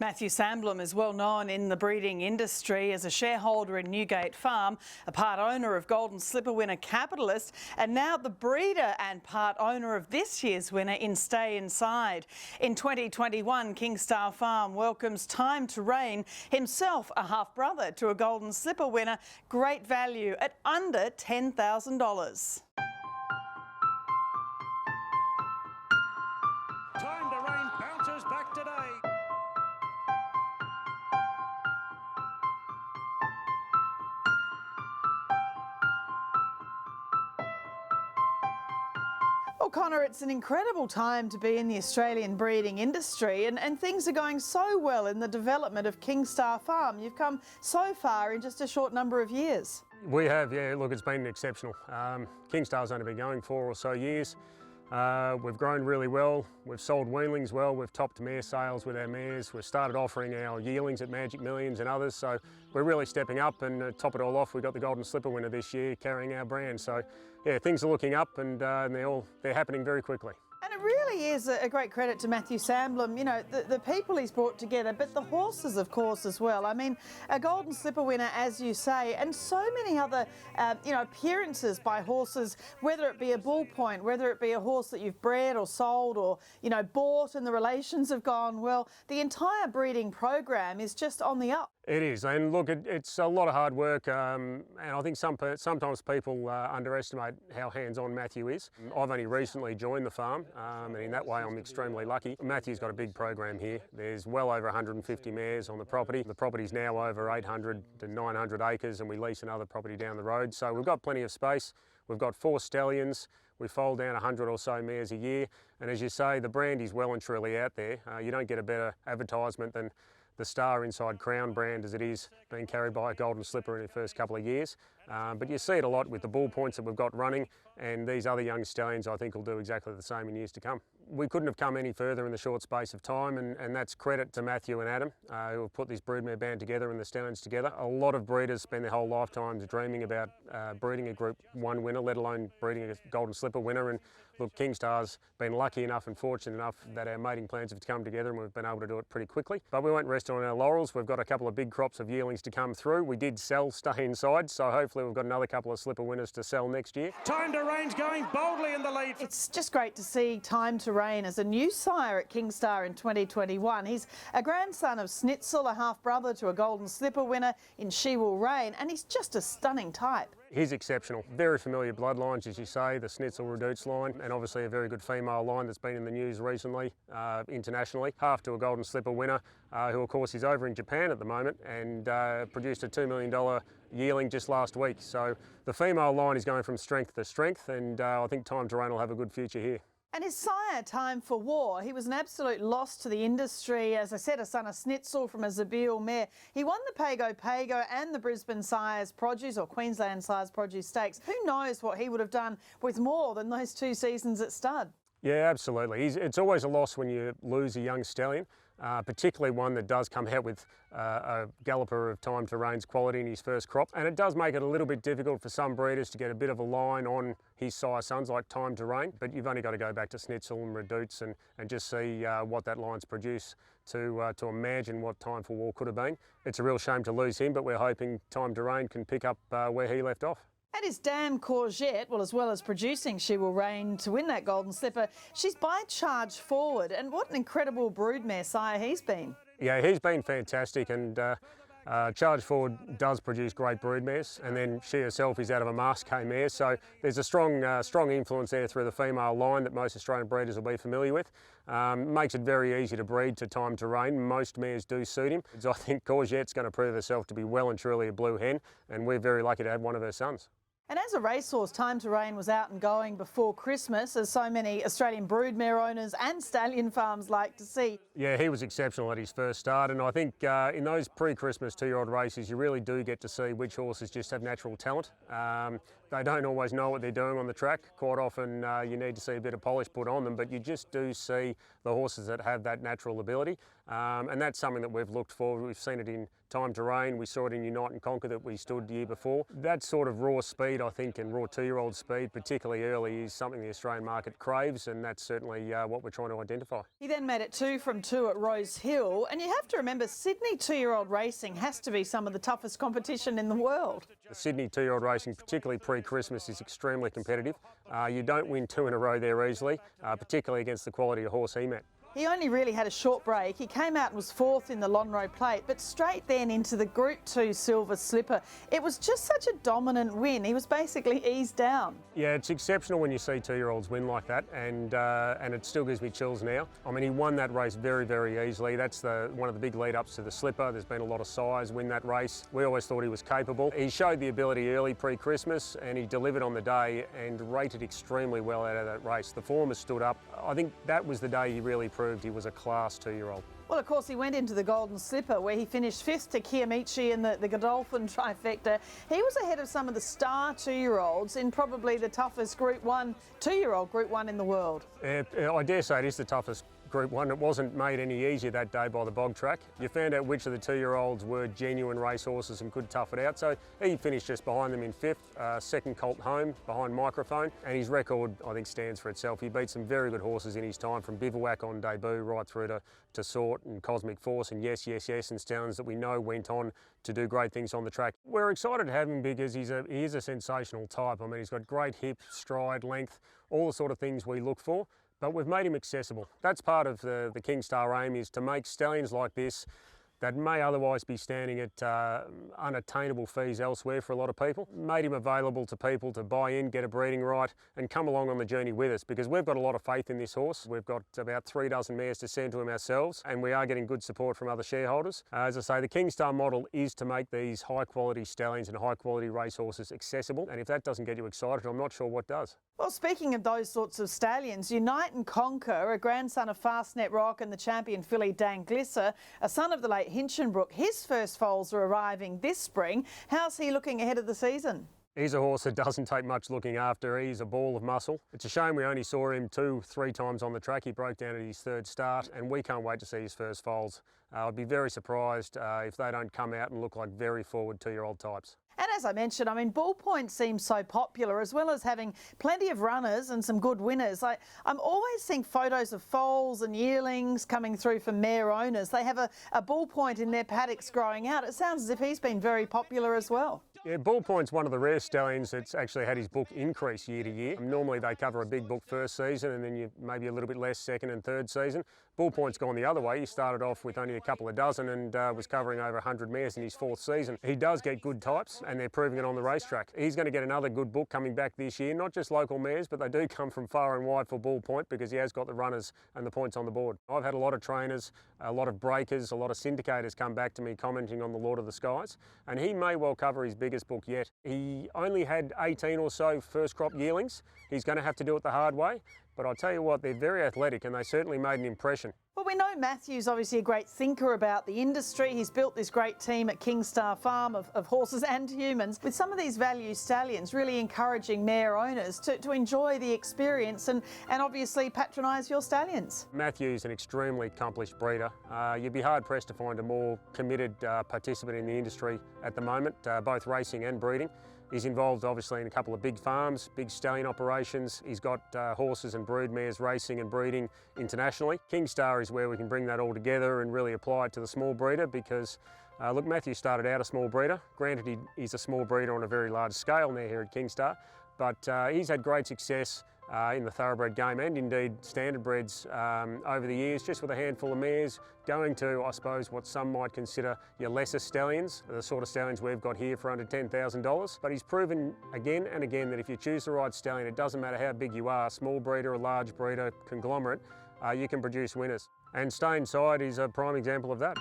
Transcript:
Matthew Sandblom is well known in the breeding industry as a shareholder in Newgate Farm, a part owner of Golden Slipper winner Capitalist, and now the breeder and part owner of this year's winner in Stay Inside. In 2021, Kingstar Farm welcomes Time to Reign, himself a half-brother to a Golden Slipper winner, great value at under $10,000. Time to Reign bounces back today. Well, Connor, it's an incredible time to be in the Australian breeding industry and things are going so well in the development of Kingstar Farm. You've come so far in just a short number of years. We have, yeah, look, it's been exceptional. Kingstar's only been going 4 or so years. We've grown really well, we've sold weanlings well, we've topped mare sales with our mares, we've started offering our yearlings at Magic Millions and others, so we're really stepping up, and to top it all off, we got the Golden Slipper winner this year carrying our brand. So yeah, things are looking up, and they're happening very quickly. And it really is a great credit to Matthew Sandblom, you know, the people he's brought together, but the horses, of course, as well. I mean, a Golden Slipper winner, as you say, and so many other, appearances by horses, whether it be a bull point, whether it be a horse that you've bred or sold or, bought and the relations have gone well. The entire breeding program is just on the up. It is, and look, it's a lot of hard work, and I think sometimes people underestimate how hands-on Matthew is. I've only recently joined the farm, and in that way I'm extremely lucky. Matthew's got a big program here. There's well over 150 mares on the property. The property's now over 800 to 900 acres, and we lease another property down the road, so we've got plenty of space. We've got 4 stallions. We foal down 100 or so mares a year, and as you say, the brand is well and truly out there. You don't get a better advertisement than the Star Inside Crown brand as it is being carried by a Golden Slipper in the first couple of years. But you see it a lot with the bull points that we've got running, and these other young stallions I think will do exactly the same in years to come. We couldn't have come any further in the short space of time, and that's credit to Matthew and Adam who have put this broodmare band together and the stallions together. A lot of breeders spend their whole lifetimes dreaming about breeding a Group 1 winner, let alone breeding a Golden Slipper winner. And look, Kingstar's been lucky enough and fortunate enough that our mating plans have come together and we've been able to do it pretty quickly. But we won't rest on our laurels. We've got a couple of big crops of yearlings to come through. We did sell Stay Inside, so hopefully we've got another couple of Slipper winners to sell next year. Time to Reign's going boldly in the lead. It's just great to see Time to Reign as a new sire at Kingstar in 2021. He's a grandson of Snitzel, a half-brother to a Golden Slipper winner in She Will Reign, and he's just a stunning type. He's exceptional. Very familiar bloodlines, as you say, the Snitzel Redouts line, and obviously a very good female line that's been in the news recently, internationally. Half to a Golden Slipper winner, who of course is over in Japan at the moment, and produced a $2 million yearling just last week. So the female line is going from strength to strength, and I think Time to Reign will have a good future here. And his sire, Time for War, he was an absolute loss to the industry. As I said, a son of Snitzel from a Zabeel mare. He won the Pago and the Brisbane Sires Produce or Queensland Sires Produce Stakes. Who knows what he would have done with more than those 2 seasons at stud? Yeah, absolutely. It's always a loss when you lose a young stallion, particularly one that does come out with a galloper of Time to Reign's quality in his first crop. And it does make it a little bit difficult for some breeders to get a bit of a line on his sire sons like Time to Reign, but you've only got to go back to Snitzel and Redouts and just see what that line's produced to imagine what Time for War could have been. It's a real shame to lose him, but we're hoping Time to Reign can pick up where he left off. And his Dame Courgette, well, as well as producing She Will Reign to win that Golden Slipper, she's by Charge Forward, and what an incredible broodmare sire he's been. Yeah, he's been fantastic, and Charge Forward does produce great broodmares, and then she herself is out of a Masque mare, so there's a strong influence there through the female line that most Australian breeders will be familiar with. Makes it very easy to breed to Time to Reign. Most mares do suit him. I think Courgette's going to prove herself to be well and truly a blue hen, and we're very lucky to have one of her sons. And as a racehorse, Time to Reign was out and going before Christmas, as so many Australian broodmare owners and stallion farms like to see. Yeah, he was exceptional at his first start, and I think in those pre-Christmas 2-year-old races, you really do get to see which horses just have natural talent. They don't always know what they're doing on the track. Quite often you need to see a bit of polish put on them, but you just do see the horses that have that natural ability. And that's something that we've looked for. We've seen it in Time to Reign, we saw it in Unite and Conquer that we stood the year before. That sort of raw speed, I think, and raw 2-year-old speed, particularly early, is something the Australian market craves, and that's certainly what we're trying to identify. He then made it 2 from 2 at Rose Hill, and you have to remember Sydney 2-year-old racing has to be some of the toughest competition in the world. The Sydney 2-year-old racing, particularly pre-Christmas, is extremely competitive. You don't win 2 in a row there easily, particularly against the quality of horse he met. He only really had a short break. He came out and was 4th in the Lonhro Plate, but straight then into the Group 2 Silver Slipper. It was just such a dominant win. He was basically eased down. Yeah, it's exceptional when you see 2-year-olds win like that, and it still gives me chills now. I mean, he won that race very, very easily. That's one of the big lead-ups to the Slipper. There's been a lot of sires win that race. We always thought he was capable. He showed the ability early pre-Christmas, and he delivered on the day and rated extremely well out of that race. The form has stood up. I think that was the day he really proved he was a class 2-year-old. Well, of course, he went into the Golden Slipper where he finished 5th to Kiamichi in the Godolphin trifecta. He was ahead of some of the star 2-year-olds in probably the toughest Group 1, 2-year-old Group 1 in the world. I dare say it is the toughest Group 1. It wasn't made any easier that day by the bog track. You found out which of the 2-year-olds were genuine racehorses and could tough it out. So he finished just behind them in 5th, second colt home behind Microphone, and his record, I think, stands for itself. He beat some very good horses in his time, from Bivouac on debut right through to Sort and Cosmic Force and Yes, Yes, Yes, and stallions that we know went on to do great things on the track. We're excited to have him because he is a sensational type. I mean, he's got great hip, stride, length, all the sort of things we look for. But we've made him accessible. That's part of the Kingstar aim, is to make stallions like this that may otherwise be standing at unattainable fees elsewhere for a lot of people. Made him available to people to buy in, get a breeding right, and come along on the journey with us, because we've got a lot of faith in this horse. We've got about 3 dozen mares to send to him ourselves, and we are getting good support from other shareholders. As I say, the Kingstar model is to make these high-quality stallions and high-quality racehorses accessible, and if that doesn't get you excited, I'm not sure what does. Well, speaking of those sorts of stallions, Unite and Conquer, a grandson of Fastnet Rock and the champion filly Dan Glisser, a son of the late Hinchinbrook, his first foals are arriving this spring. How's he looking ahead of the season? He's a horse that doesn't take much looking after. He's a ball of muscle. It's a shame we only saw him 2-3 times on the track. He broke down at his 3rd start, and we can't wait to see his first foals. I'd be very surprised if they don't come out and look like very forward 2-year-old types. And as I mentioned, I mean, Bull Point seems so popular, as well as having plenty of runners and some good winners. I'm always seeing photos of foals and yearlings coming through for mare owners. They have a Bull Point in their paddocks growing out. It sounds as if he's been very popular as well. Yeah, Bull Point's one of the rare stallions that's actually had his book increase year to year. Normally they cover a big book first season, and then you maybe a little bit less second and third season. Bull Point's gone the other way. He started off with only a couple of dozen and was covering over 100 mares in his 4th season. He does get good types, and they're proving it on the racetrack. He's going to get another good book coming back this year, not just local mares, but they do come from far and wide for Bull Point, because he has got the runners and the points on the board. I've had a lot of trainers, a lot of breakers, a lot of syndicators come back to me commenting on the Lord of the Skies, and he may well cover his biggest book yet. He only had 18 or so first crop yearlings. He's going to have to do it the hard way, but I'll tell you what, they're very athletic, and they certainly made an impression. Well, we know Matthew's obviously a great thinker about the industry. He's built this great team at Kingstar Farm of horses and humans, with some of these value stallions really encouraging mare owners to enjoy the experience and obviously patronise your stallions. Matthew's an extremely accomplished breeder. You'd be hard pressed to find a more committed participant in the industry at the moment, both racing and breeding. He's involved obviously in a couple of big farms, big stallion operations. He's got horses and brood mares racing and breeding internationally. Kingstar is where we can bring that all together and really apply it to the small breeder, because look, Matthew started out a small breeder. Granted, he's a small breeder on a very large scale now here at Kingstar, but he's had great success in the thoroughbred game, and indeed standard breds over the years, just with a handful of mares, going to, I suppose, what some might consider your lesser stallions, the sort of stallions we've got here for under $10,000. But he's proven again and again that if you choose the right stallion, it doesn't matter how big you are, small breeder, a large breeder, conglomerate, you can produce winners. And Stay Inside is a prime example of that.